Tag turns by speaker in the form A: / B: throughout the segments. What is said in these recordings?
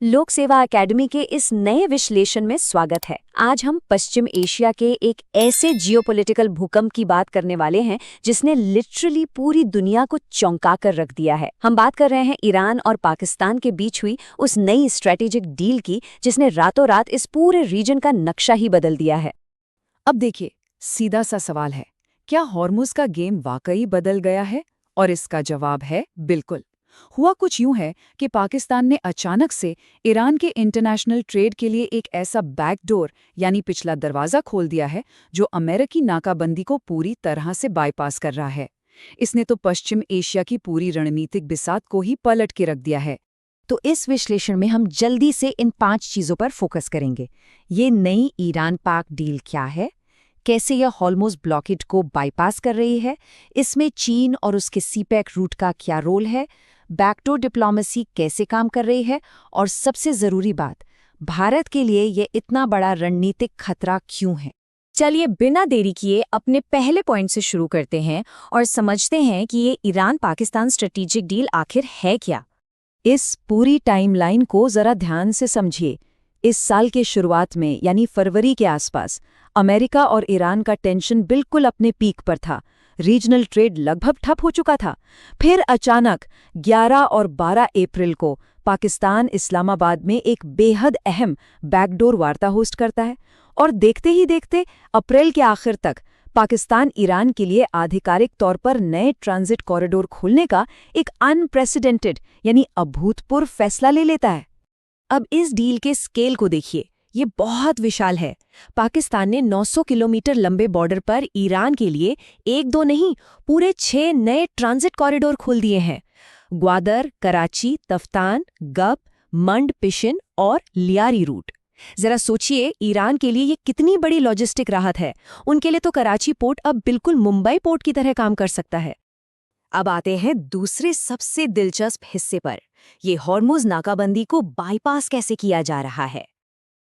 A: लोक सेवा एकेडमी के इस नए विश्लेषण में स्वागत है। आज हम पश्चिम एशिया के एक ऐसे जियोपॉलिटिकल भूकंप की बात करने वाले हैं जिसने लिटरली पूरी दुनिया को चौंका कर रख दिया है। हम बात कर रहे हैं ईरान और पाकिस्तान के बीच हुई उस नई स्ट्रेटेजिक डील की जिसने रातों रात इस पूरे रीजन का नक्शा ही बदल दिया है।
B: अब देखिए, सीधा सा सवाल है, क्या हॉर्मुज़ का गेम वाकई बदल गया है? और इसका जवाब है बिल्कुल। हुआ कुछ यूं है कि पाकिस्तान ने अचानक से ईरान के इंटरनेशनल ट्रेड के लिए एक ऐसा बैकडोर यानी पिछला दरवाज़ा खोल दिया है जो अमेरिकी नाकाबंदी को पूरी तरह से बाईपास कर रहा है। इसने तो पश्चिम एशिया की पूरी रणनीतिक बिसात को ही पलट के रख दिया है।
A: तो इस विश्लेषण में हम जल्दी से इन 5 चीजों पर फोकस करेंगे। ये नई ईरान पाक डील क्या है, कैसे यह हॉर्मुज़ ब्लॉकेड को बाईपास कर रही है, इसमें चीन और उसके सीपैक रूट का क्या रोल है, बैकडोर डिप्लोमेसी कैसे काम कर रही है, और सबसे जरूरी बात, भारत के लिए ये इतना बड़ा रणनीतिक खतरा क्यों है। चलिए बिना देरी किए अपने पहले पॉइंट से शुरू करते हैं और समझते हैं कि ये ईरान पाकिस्तान स्ट्रेटेजिक डील आखिर है क्या।
B: इस पूरी टाइमलाइन को जरा ध्यान से समझिए। इस साल के शुरुआत में यानी फरवरी के आसपास अमेरिका और ईरान का टेंशन बिल्कुल अपने पीक पर था। रीजनल ट्रेड लगभग ठप हो चुका था। फिर अचानक 11 और 12 अप्रैल को पाकिस्तान इस्लामाबाद में एक बेहद अहम बैकडोर वार्ता होस्ट करता है और देखते ही देखते अप्रैल के आखिर तक पाकिस्तान ईरान के लिए आधिकारिक तौर पर नए ट्रांजिट कॉरिडोर खोलने का एक अनप्रेसिडेंटेड यानी अभूतपूर्व फैसला ले लेता है। अब इस डील के स्केल को देखिए, ये बहुत विशाल है। पाकिस्तान ने 900 किलोमीटर लंबे बॉर्डर पर ईरान के लिए एक दो नहीं पूरे 6 नए ट्रांजिट कॉरिडोर खोल दिए हैं। ग्वादर, कराची, तफ्तान, गप, मंड, पिशिन और लियारी रूट। जरा सोचिए, ईरान के लिए ये कितनी बड़ी लॉजिस्टिक राहत है। उनके लिए तो कराची पोर्ट अब बिल्कुल मुंबई पोर्ट की तरह काम कर सकता है। अब आते हैं दूसरे सबसे दिलचस्प हिस्से पर, ये हॉर्मुज़ नाकाबंदी को बाईपास कैसे किया जा रहा है।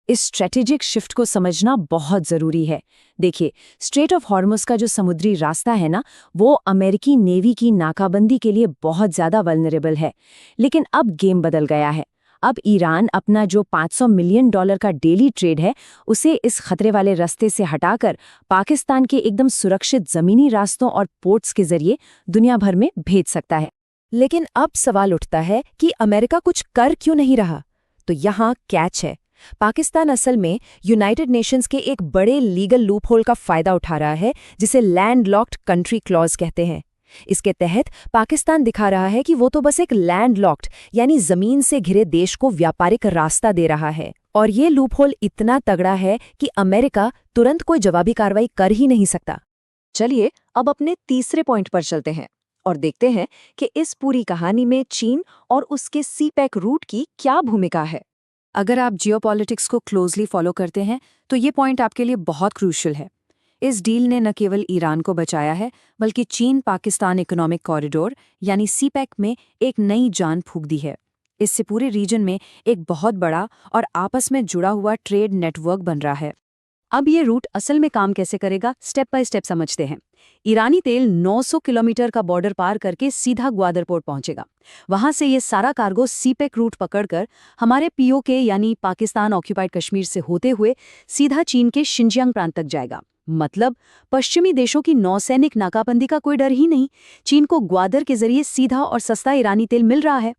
B: इस स्ट्रेटेजिक शिफ्ट को समझना बहुत जरूरी है। देखिए, स्ट्रेट ऑफ हॉर्मुज़ का जो समुद्री रास्ता है ना, वो अमेरिकी नेवी की नाकाबंदी के लिए बहुत ज्यादा वल्नरेबल है। लेकिन अब गेम बदल गया है। अब ईरान अपना जो $500 मिलियन का डेली ट्रेड है, उसे इस खतरे वाले रास्ते से हटाकर पाकिस्तान के एकदम सुरक्षित जमीनी रास्तों और पोर्ट्स के जरिए दुनिया भर में भेज सकता है। लेकिन अब सवाल उठता है कि अमेरिका कुछ कर क्यों नहीं रहा। तो यहाँ कैच है। पाकिस्तान असल में यूनाइटेड नेशंस के एक बड़े लीगल लूपहोल का फायदा उठा रहा है जिसे लैंडलॉक्ड कंट्री क्लॉज कहते हैं। इसके तहत पाकिस्तान दिखा रहा है कि वो तो बस एक लैंडलॉक्ड यानी जमीन से घिरे देश को व्यापारिक रास्ता दे रहा है, और ये लूपहोल इतना तगड़ा है कि अमेरिका तुरंत कोई जवाबी कार्रवाई कर ही नहीं सकता। चलिए अब अपने तीसरे पॉइंट पर चलते हैं और देखते हैं कि इस पूरी कहानी में चीन और उसके सीपैक रूट की क्या भूमिका है। अगर आप जियोपॉलिटिक्स को क्लोजली फॉलो करते हैं तो ये पॉइंट आपके लिए बहुत क्रूशियल है। इस डील ने न केवल ईरान को बचाया है, बल्कि चीन पाकिस्तान इकोनॉमिक कॉरिडोर यानी सीपैक में एक नई जान फूंक दी है। इससे पूरे रीजन में एक बहुत बड़ा और आपस में जुड़ा हुआ ट्रेड नेटवर्क बन रहा है। अब ये रूट असल में काम कैसे करेगा, स्टेप बाय स्टेप समझते हैं। ईरानी तेल 900 किलोमीटर का बॉर्डर पार करके सीधा ग्वादर पोर्ट पहुंचेगा। वहां से ये सारा कार्गो सीपैक रूट पकड़कर हमारे पीओके यानी पाकिस्तान ऑक्यूपाइड कश्मीर से होते हुए सीधा चीन के शिनजियांग प्रांत तक जाएगा। मतलब पश्चिमी देशों की नौसैनिक नाकाबंदी का कोई डर ही नहीं। चीन को ग्वादर के जरिए सीधा और सस्ता ईरानी तेल मिल रहा है।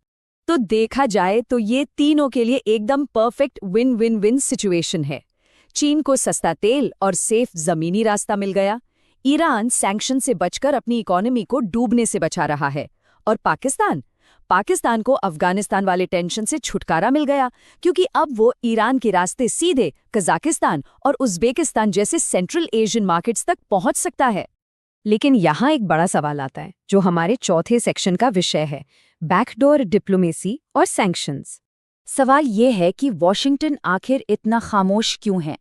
B: तो देखा जाए तो ये तीनों के लिए एकदम perfect win win win situation है। चीन को सस्ता तेल और सेफ जमीनी रास्ता मिल गया, ईरान सैंक्शन से बचकर अपनी इकोनॉमी को डूबने से बचा रहा है, और पाकिस्तान को अफगानिस्तान वाले टेंशन से छुटकारा मिल गया, क्योंकि अब वो ईरान के रास्ते सीधे कजाकिस्तान और उज़्बेकिस्तान जैसे सेंट्रल एशियन मार्केट्स तक पहुंच सकता है। लेकिन यहाँ एक बड़ा सवाल आता है जो हमारे चौथे सेक्शन का विषय है, बैकडोर डिप्लोमेसी और सैंक्शंस। सवाल ये है कि वॉशिंगटन आखिर इतना खामोश क्यों है।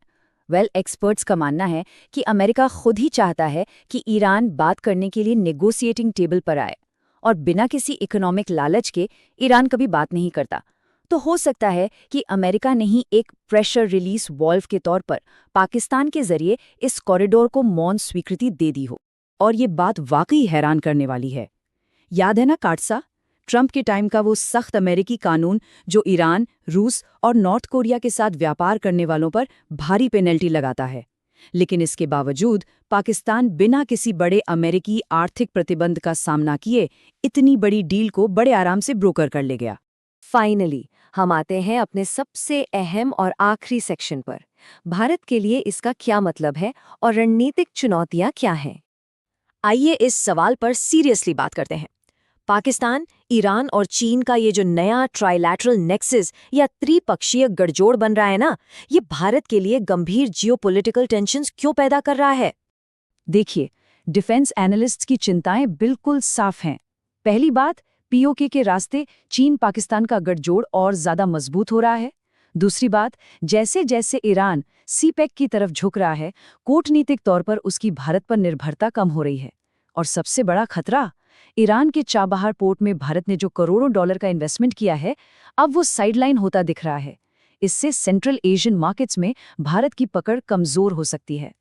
B: एक्सपर्ट्स का मानना है कि अमेरिका खुद ही चाहता है कि ईरान बात करने के लिए नेगोशिएटिंग टेबल पर आए, और बिना किसी इकोनॉमिक लालच के ईरान कभी बात नहीं करता। तो हो सकता है कि अमेरिका ने ही एक प्रेशर रिलीज वॉल्व के तौर पर पाकिस्तान के जरिए इस कॉरिडोर को मौन स्वीकृति दे दी हो। और ये बात वाकई हैरान करने वाली है। याद है ना ट्रंप के टाइम का वो सख्त अमेरिकी कानून जो ईरान, रूस और नॉर्थ कोरिया के साथ व्यापार करने वालों पर भारी पेनल्टी लगाता है। लेकिन इसके बावजूद पाकिस्तान बिना किसी बड़े अमेरिकी आर्थिक प्रतिबंध का सामना किए इतनी बड़ी डील को बड़े आराम से ब्रोकर कर ले गया।
A: फाइनली हम आते हैं अपने सबसे अहम और आखिरी सेक्शन पर। भारत के लिए इसका क्या मतलब है और रणनीतिक चुनौतियां क्या हैं? आइए इस सवाल पर सीरियसली बात करते हैं। पाकिस्तान, ईरान और चीन का ये जो नया ट्राइलैटरल नेक्सस या त्रिपक्षीय गठजोड़ बन रहा है ना, ये भारत के लिए गंभीर जियोपॉलिटिकल टेंशन्स क्यों पैदा कर रहा है?
B: देखिए, डिफेंस एनालिस्ट्स की चिंताएं बिल्कुल साफ हैं। पहली बात, पीओके के रास्ते चीन पाकिस्तान का गठजोड़ और ज्यादा मजबूत हो रहा है। दूसरी बात, जैसे जैसे ईरान सीपेक की तरफ झुक रहा है, कूटनीतिक तौर पर उसकी भारत पर निर्भरता कम हो रही है। और सबसे बड़ा खतरा, ईरान के चाबहार पोर्ट में भारत ने जो करोड़ों डॉलर का इन्वेस्टमेंट किया है, अब वो साइडलाइन होता दिख रहा है। इससे सेंट्रल एशियन मार्केट्स में भारत की पकड़ कमजोर हो सकती है।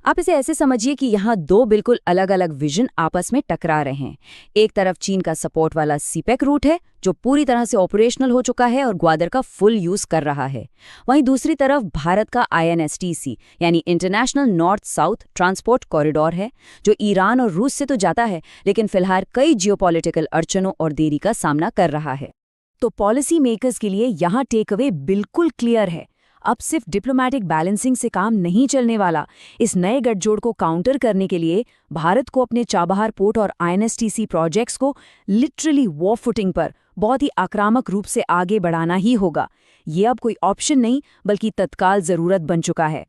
A: आप इसे ऐसे समझिए कि यहाँ दो बिल्कुल अलग अलग विजन आपस में टकरा रहे हैं। एक तरफ चीन का सपोर्ट वाला सीपेक रूट है, जो पूरी तरह से ऑपरेशनल हो चुका है और ग्वादर का फुल यूज कर रहा है। वहीं दूसरी तरफ भारत का INSTC यानी international north south transport corridor है, जो ईरान और रूस से तो जाता है, लेकिन फिलहाल कई जियोपॉलिटिकल अड़चनों और देरी का सामना कर रहा है। तो पॉलिसी मेकर्स के लिए यहाँ टेक अवे बिल्कुल क्लियर है। अब सिर्फ डिप्लोमैटिक बैलेंसिंग से काम नहीं चलने वाला। इस नए गठजोड़ को काउंटर करने के लिए भारत को अपने चाबहार पोर्ट और INSTC प्रोजेक्ट्स को लिटरली वॉर फुटिंग पर बहुत ही आक्रामक रूप से आगे बढ़ाना ही होगा। ये अब कोई ऑप्शन नहीं, बल्कि तत्काल जरूरत बन चुका है।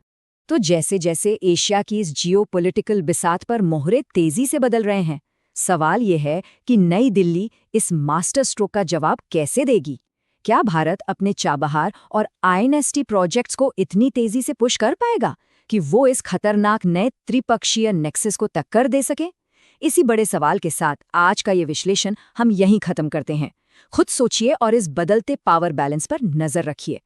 A: तो जैसे जैसे एशिया की इस जियोपॉलिटिकल बिसात पर मोहरे तेजी से बदल रहे हैं, सवाल ये है कि नई दिल्ली इस मास्टर स्ट्रोक का जवाब कैसे देगी? क्या भारत अपने चाबहार और INST प्रोजेक्ट्स को इतनी तेजी से पुश कर पाएगा कि वो इस खतरनाक नए त्रिपक्षीय नेक्सस को टक्कर दे सके? इसी बड़े सवाल के साथ आज का ये विश्लेषण हम यहीं खत्म करते हैं। खुद सोचिए और इस बदलते पावर बैलेंस पर नजर रखिए।